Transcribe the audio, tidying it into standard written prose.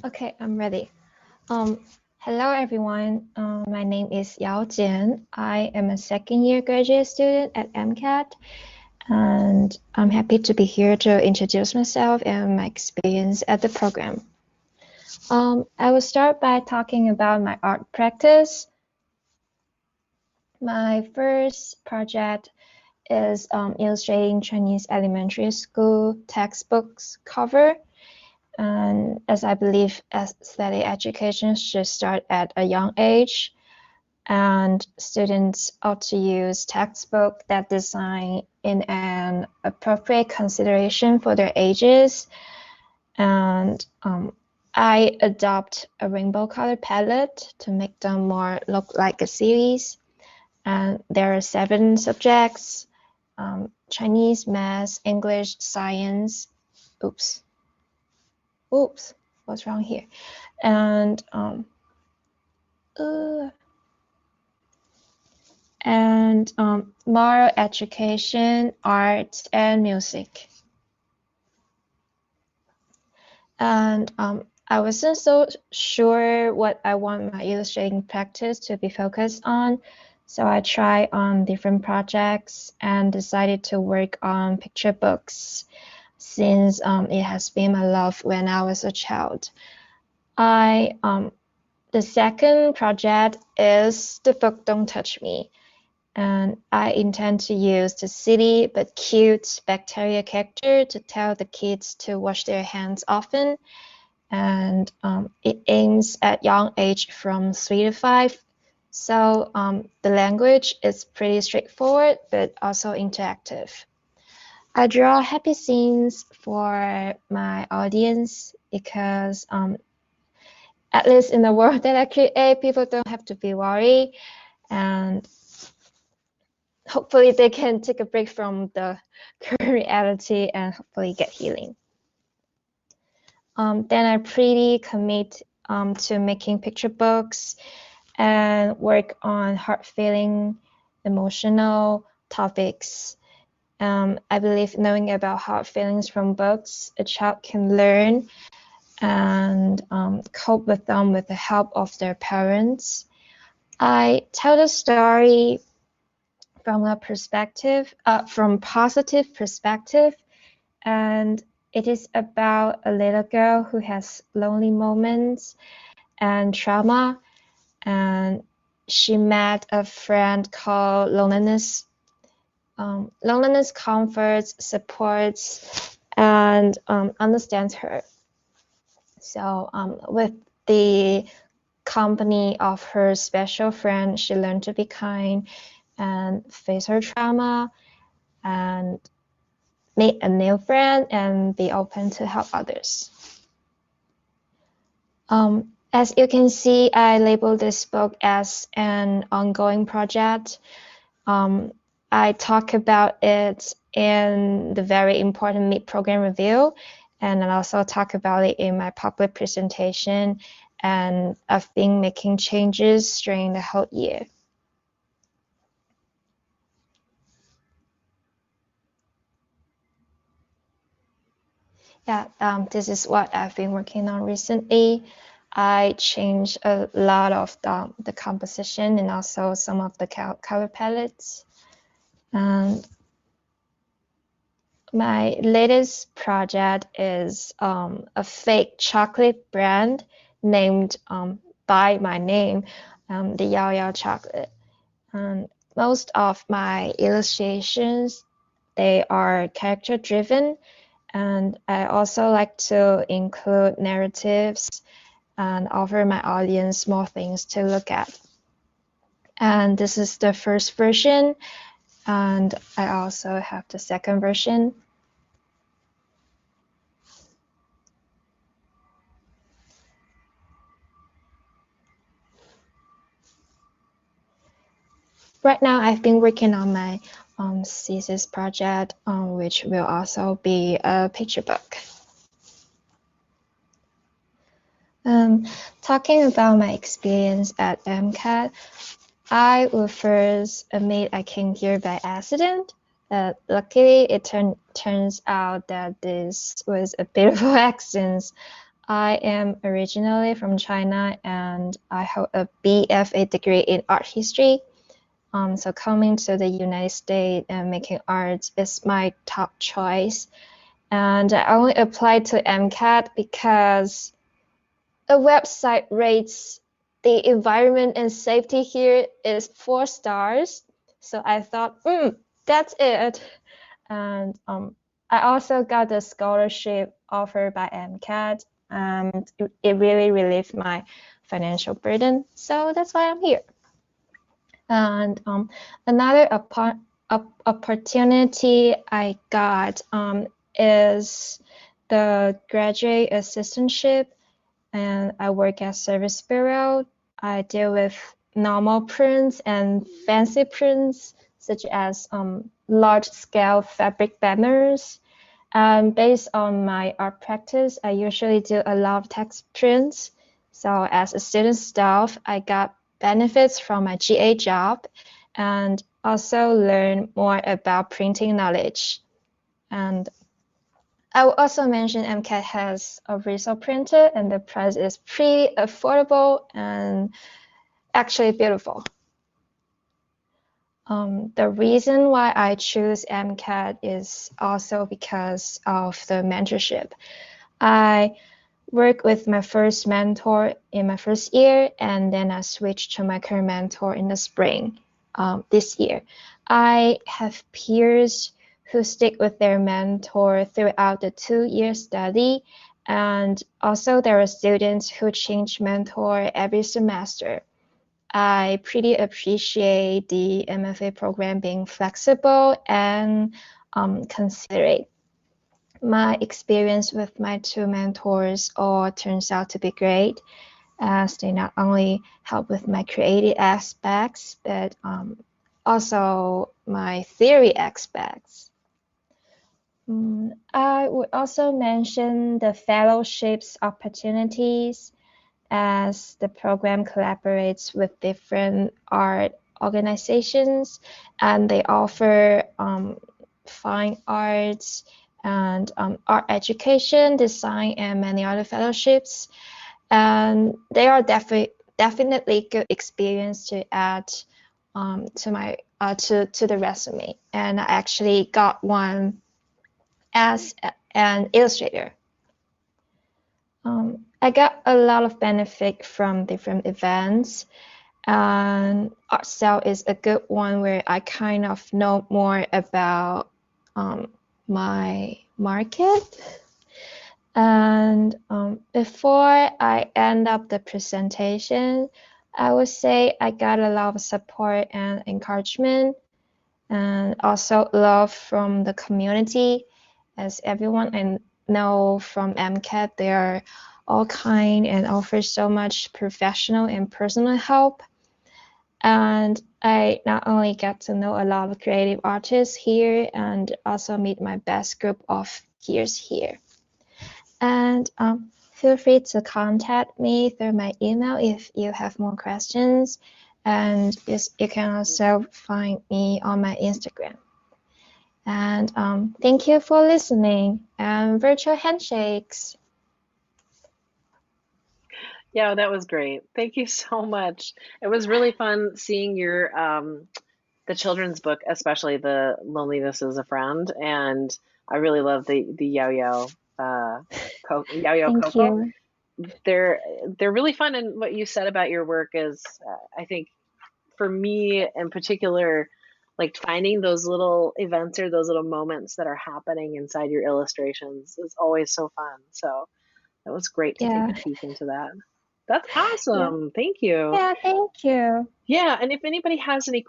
Okay, I'm ready. Um, Hello everyone. My name is Yao Jian. I am a second-year graduate student at MCAT, and I'm happy to be here to introduce myself and my experience at the program. I will start by talking about my art practice. My first project is illustrating Chinese elementary school textbooks cover. And as I believe aesthetic education should start at a young age, and students ought to use textbook that design in an appropriate consideration for their ages. And I adopt a rainbow color palette to make them more look like a series. And there are 7 subjects: Chinese, math, English, science. Oops, what's wrong here? And moral education, art, and music. And I wasn't so sure what I want my illustrating practice to be focused on, so I tried on different projects and decided to work on picture books, since it has been my love when I was a child. The second project is the book Don't Touch Me, and I intend to use the silly but cute bacteria character to tell the kids to wash their hands often, and it aims at young age from 3 to 5. So the language is pretty straightforward but also interactive. I draw happy scenes for my audience because at least in the world that I create, people don't have to be worried, and hopefully they can take a break from the current reality and hopefully get healing. Then I pretty commit to making picture books and work on heart-feeling, emotional topics. I believe knowing about heart feelings from books, a child can learn and cope with them with the help of their parents. I tell the story from a perspective, from positive perspective, and it is about a little girl who has lonely moments and trauma, and she met a friend called loneliness. Loneliness comforts, supports, and understands her. So with the company of her special friend, she learned to be kind and face her trauma and make a new friend and be open to help others. As you can see, I labeled this book as an ongoing project. I talk about it in the very important mid-program review, and I also talk about it in my public presentation, and I've been making changes during the whole year. Yeah, this is what I've been working on recently. I changed a lot of the composition and also some of the color palettes. And my latest project is a fake chocolate brand named by my name, the Yao chocolate. And most of my illustrations, they are character driven, and I also like to include narratives and offer my audience more things to look at. And this is the first version, and I also have the second version. Right now, I've been working on my thesis project, which will also be a picture book. Talking about my experience at MCAT, I will first admit I came here by accident. Luckily, it turns out that this was a bit of an accident. I am originally from China and I hold a BFA degree in art history. So coming to the United States and making art is my top choice. And I only applied to MCAT because a website rates the environment and safety here is 4 stars. So I thought, that's it. And I also got the scholarship offered by MCAT, and it really relieved my financial burden. So that's why I'm here. And another opportunity I got is the graduate assistantship, and I work at service bureau. I deal with normal prints and fancy prints, such as large-scale fabric banners. Based on my art practice, I usually do a lot of text prints. So as a student staff, I got benefits from my GA job and also learn more about printing knowledge. And I will also mention MCAT has a resale printer and the price is pretty affordable and actually beautiful. The reason why I choose MCAT is also because of the mentorship. I worked with my first mentor in my first year, and then I switched to my current mentor in the spring this year. I have peers who stick with their mentor throughout the 2-year study, and also there are students who change mentor every semester. I pretty appreciate the MFA program being flexible and considerate. My experience with my 2 mentors all turns out to be great, as they not only help with my creative aspects, but also my theory aspects. I would also mention the fellowships opportunities, as the program collaborates with different art organizations and they offer fine arts and art education, design, and many other fellowships. And they are definitely good experience to add to my to the resume. And I actually got one as an illustrator. I got a lot of benefit from different events, and art sale is a good one where I kind of know more about my market. And before I end up the presentation, I would say I got a lot of support and encouragement, and also love from the community, as everyone I know from MCAT, they are all kind and offer so much professional and personal help. And I not only get to know a lot of creative artists here and also meet my best group of peers here. And feel free to contact me through my email if you have more questions. And you can also find me on my Instagram. And thank you for listening and virtual handshakes. Yeah, that was great. Thank you so much. It was really fun seeing your the children's book, especially the Loneliness as a Friend, and I really love the Yao Yao Thank Coco. you. They're really fun, and what you said about your work is, I think, for me in particular, like finding those little events or those little moments that are happening inside your illustrations is always so fun. So that was great to take Yeah. a peek into that. That's Yeah. awesome. Thank you. Yeah, thank you. Yeah, and if anybody has any